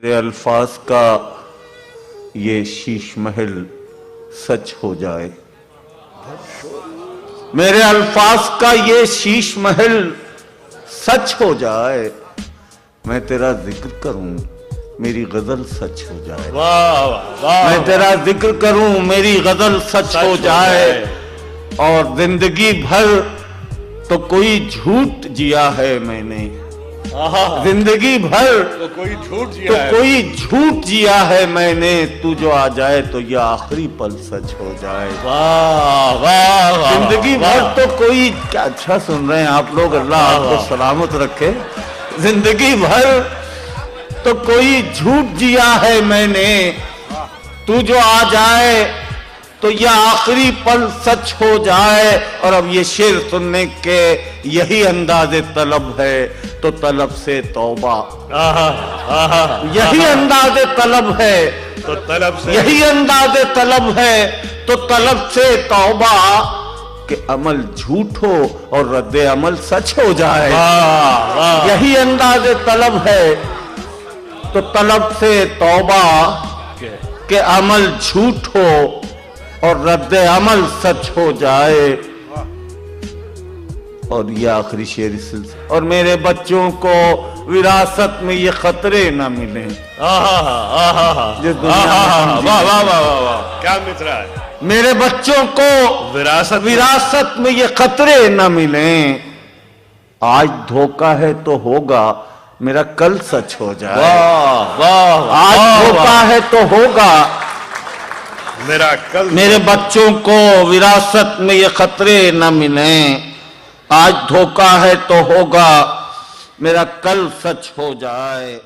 میرے الفاظ کا یہ شیش محل سچ ہو جائے، میرے الفاظ کا یہ شیش محل سچ ہو جائے، میں تیرا ذکر کروں میری غزل سچ ہو جائے، میں تیرا ذکر کروں میری غزل سچ ہو جائے، اور زندگی بھر تو کوئی جھوٹ جیا ہے میں نے، زندگی بھر تو کوئی جھوٹ جیا ہے میں نے، تو جو آ جائے تو یہ آخری پل سچ ہو جائے۔ زندگی بھر تو کوئی، کیا اچھا سن رہے ہیں آپ لوگ، اللہ آپ کو سلامت رکھے۔ زندگی بھر تو کوئی جھوٹ جیا ہے میں نے، تو جو آ جائے تو یہ آخری پل سچ ہو جائے۔ اور اب یہ شعر سننے کے یہی انداز طلب ہے تو طلب سے توبہ، یہی انداز طلب ہے تو طلب سے، یہی انداز طلب ہے تو طلب سے توبہ، کہ عمل جھوٹ ہو اور رد عمل سچ ہو جائے۔ یہی انداز طلب ہے تو طلب سے توبہ، کہ عمل جھوٹ ہو اور رد عمل سچ ہو جائے۔ اور یہ آخری شعر سلسلہ، اور میرے بچوں کو وراثت میں یہ خطرے نہ ملیں، جس دنیا میں کیا مترا ہے، میرے بچوں کو وراثت میں یہ خطرے نہ ملیں، آج دھوکا ہے تو ہوگا میرا کل سچ ہو جائے، آج دھوکا ہے تو ہوگا میرا کل، میرے بچوں کو وراثت میں یہ خطرے نہ ملیں، آج دھوکا ہے تو ہوگا میرا کل سچ ہو جائے۔